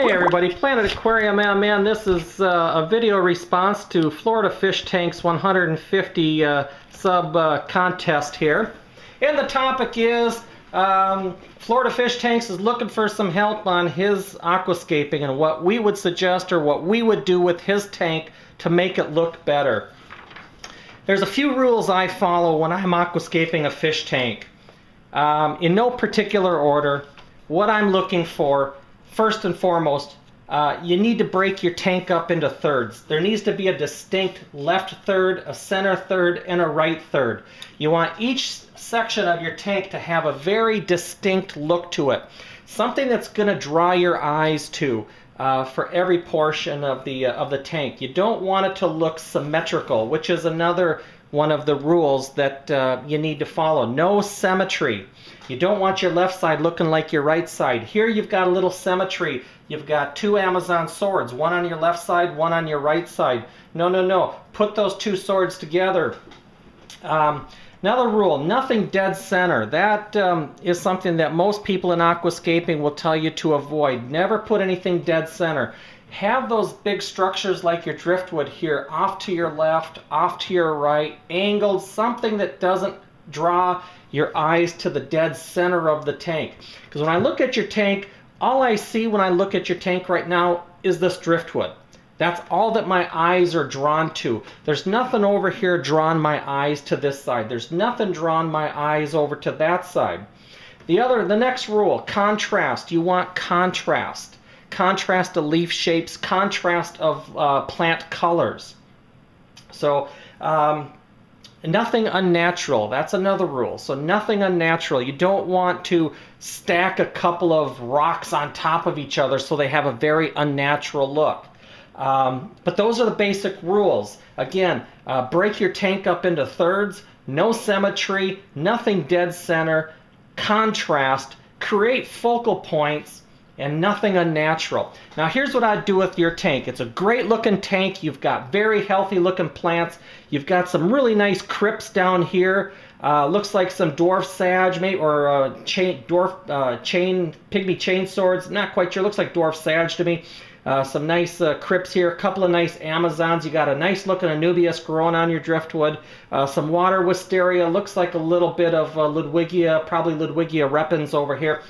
Hey everybody, Planet Aquarium MN. This is a video response to Florida Fish Tank's 150 sub contest here. And the topic is Florida Fish Tanks is looking for some help on his aquascaping and what we would suggest or what we would do with his tank to make it look better. There's a few rules I follow when I'm aquascaping a fish tank. In no particular order, what I'm looking for, first and foremost, you need to break your tank up into thirds. There needs to be a distinct left third, a center third, and a right third. You want each section of your tank to have a very distinct look to it. Something that's going to draw your eyes to for every portion of the tank. You don't want it to look symmetrical, which is another one of the rules that you need to follow. No symmetry. You don't want your left side looking like your right side. Here you've got a little symmetry. You've got two Amazon swords, one on your left side, one on your right side. No, no, no. Put those two swords together. Another rule, nothing dead center. That is something that most people in aquascaping will tell you to avoid. Never put anything dead center. Have those big structures like your driftwood here off to your left, off to your right, angled, something that doesn't draw your eyes to the dead center of the tank. Because when I look at your tank, all I see when I look at your tank right now is this driftwood. That's all that my eyes are drawn to. There's nothing over here drawing my eyes to this side. There's nothing drawing my eyes over to that side. The next rule, contrast. You want contrast. Contrast of leaf shapes, contrast of plant colors. So nothing unnatural. That's another rule. So nothing unnatural. You don't want to stack a couple of rocks on top of each other so they have a very unnatural look. But those are the basic rules. Again, break your tank up into thirds, no symmetry, nothing dead center, contrast, create focal points, and nothing unnatural. Now here's what I'd do with your tank. It's a great looking tank. You've got very healthy looking plants. You've got some really nice crypts down here. Looks like some dwarf sage, maybe, or pygmy chain swords. Not quite sure. Looks like dwarf sage to me. Some nice crypts here. A couple of nice Amazons. You got a nice looking Anubias growing on your driftwood. Some water wisteria. Looks like a little bit of Ludwigia, probably Ludwigia repens over here.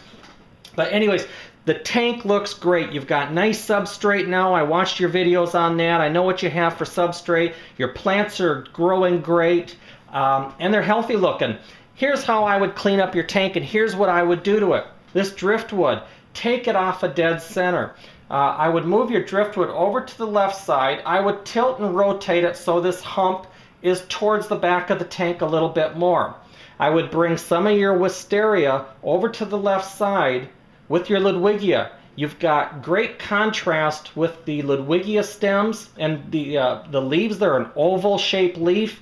But anyways, the tank looks great. You've got nice substrate now. I watched your videos on that. I know what you have for substrate. Your plants are growing great, and they're healthy looking. Here's how I would clean up your tank, and here's what I would do to it. This driftwood, take it off a dead center. I would move your driftwood over to the left side. I would tilt and rotate it so this hump is towards the back of the tank a little bit more. I would bring some of your wisteria over to the left side with your Ludwigia. You've got great contrast with the Ludwigia stems and the leaves. They're an oval shaped leaf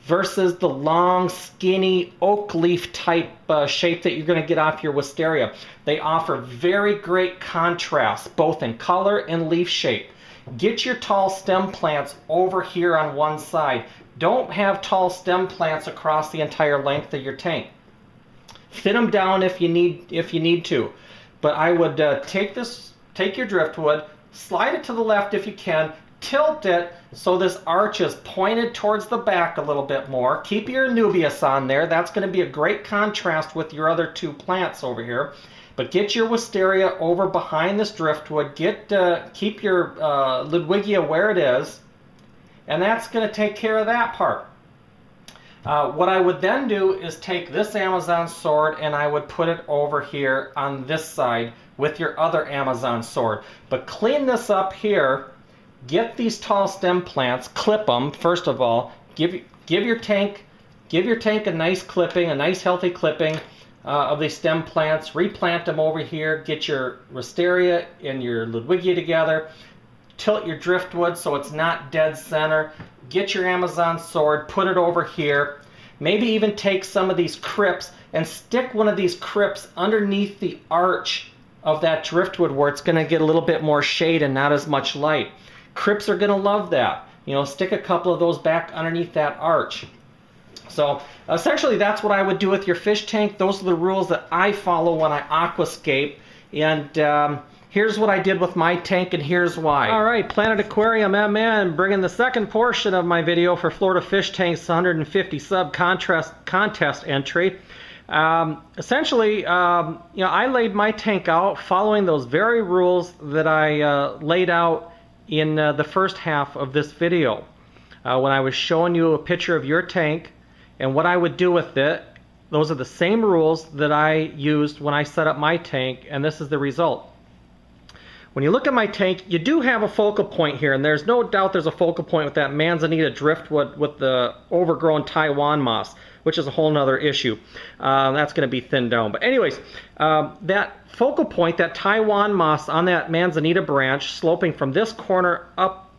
versus the long skinny oak leaf type shape that you're going to get off your wisteria. They offer very great contrast both in color and leaf shape. Get your tall stem plants over here on one side. Don't have tall stem plants across the entire length of your tank. Thin them down if you need to. But I would take your driftwood, slide it to the left if you can, tilt it so this arch is pointed towards the back a little bit more. Keep your Anubias on there. That's going to be a great contrast with your other two plants over here. But get your wisteria over behind this driftwood. Keep your Ludwigia where it is, and that's going to take care of that part. What I would then do is take this Amazon sword and I would put it over here on this side with your other Amazon sword. But clean this up here, get these tall stem plants, clip them first of all, give your tank a nice clipping, a nice healthy clipping of these stem plants, replant them over here, get your wisteria and your Ludwigia together, tilt your driftwood so it's not dead center. Get your Amazon sword, put it over here. Maybe even take some of these crypts and stick one of these crypts underneath the arch of that driftwood where it's going to get a little bit more shade and not as much light. Crypts are going to love that. You know, stick a couple of those back underneath that arch. So essentially that's what I would do with your fish tank. Those are the rules that I follow when I aquascape. And Here's what I did with my tank, and here's why. All right, Planet Aquarium MN, bringing the second portion of my video for Florida Fish Tanks 150 sub contest entry. Essentially, I laid my tank out following those very rules that I laid out in the first half of this video. When I was showing you a picture of your tank and what I would do with it, those are the same rules that I used when I set up my tank, and this is the result. When you look at my tank, you do have a focal point here, and there's no doubt there's a focal point with that manzanita driftwood with the overgrown Taiwan moss, which is a whole nother issue. That's going to be thinned down. But anyways, that focal point, that Taiwan moss on that manzanita branch, sloping from this corner up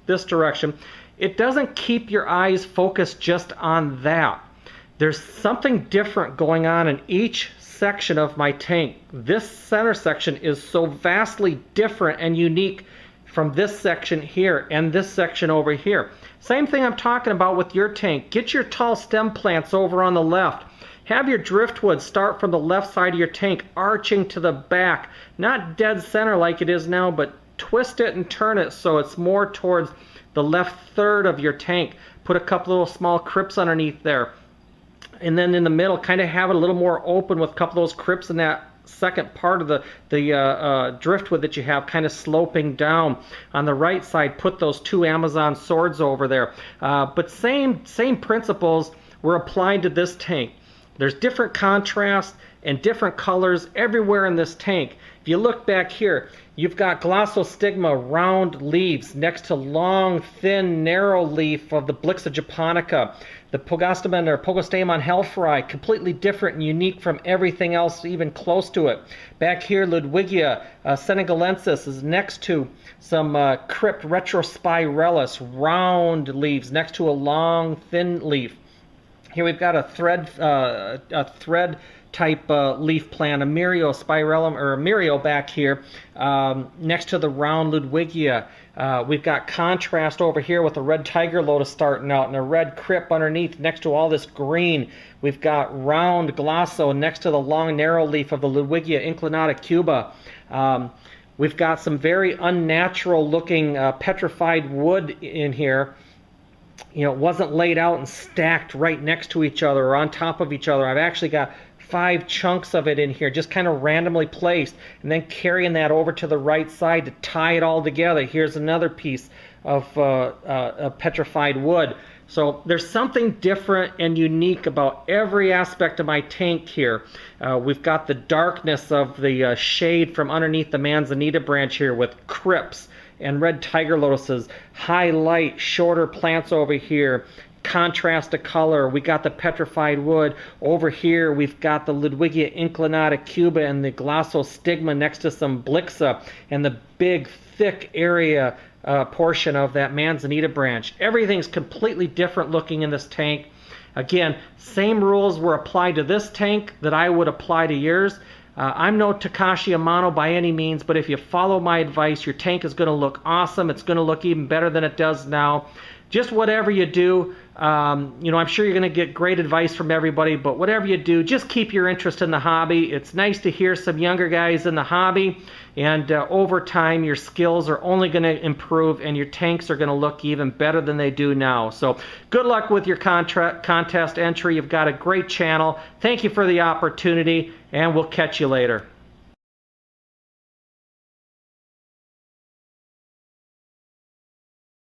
this direction, it doesn't keep your eyes focused just on that. There's something different going on in each section of my tank. This center section is so vastly different and unique from this section here and this section over here. Same thing I'm talking about with your tank. Get your tall stem plants over on the left. Have your driftwood start from the left side of your tank, arching to the back. Not dead center like it is now, but twist it and turn it so it's more towards the left third of your tank. Put a couple little small crypts underneath there. And then in the middle, kind of have it a little more open with a couple of those crypts in that second part of the driftwood that you have, kind of sloping down. On the right side, put those two Amazon swords over there. But same principles were applied to this tank. There's different contrast and different colors everywhere in this tank. If you look back here, you've got glossostigma round leaves next to long, thin, narrow leaf of the Blixa japonica. The Pogostemon or Pogostemon helferi, completely different and unique from everything else even close to it. Back here, Ludwigia senegalensis is next to some crypt retrospiralis, round leaves next to a long, thin leaf. Here we've got a thread type leaf plant, a Myriospirillum or a Myrio back here next to the round Ludwigia. We've got contrast over here with a red tiger lotus starting out and a red crypt underneath next to all this green. We've got round glosso next to the long narrow leaf of the Ludwigia inclinata cuba. We've got some very unnatural looking petrified wood in here. You know, it wasn't laid out and stacked right next to each other or on top of each other. I've actually got 5 chunks of it in here, just kind of randomly placed, and then carrying that over to the right side to tie it all together. Here's another piece of petrified wood. So there's something different and unique about every aspect of my tank here. We've got the darkness of the shade from underneath the manzanita branch here with crypts and red tiger lotuses, high light, shorter plants over here, contrast of color. We got the petrified wood over here. We've got the Ludwigia inclinata cuba and the glossostigma next to some Blixa and the big thick area portion of that manzanita branch. Everything's completely different looking in this tank. Again, same rules were applied to this tank that I would apply to yours. I'm no Takashi Amano by any means, but if you follow my advice, your tank is going to look awesome. It's going to look even better than it does now. Just whatever you do, I'm sure you're going to get great advice from everybody, but whatever you do, just keep your interest in the hobby. It's nice to hear some younger guys in the hobby, and over time, your skills are only going to improve, and your tanks are going to look even better than they do now. So good luck with your contest entry. You've got a great channel. Thank you for the opportunity, and we'll catch you later.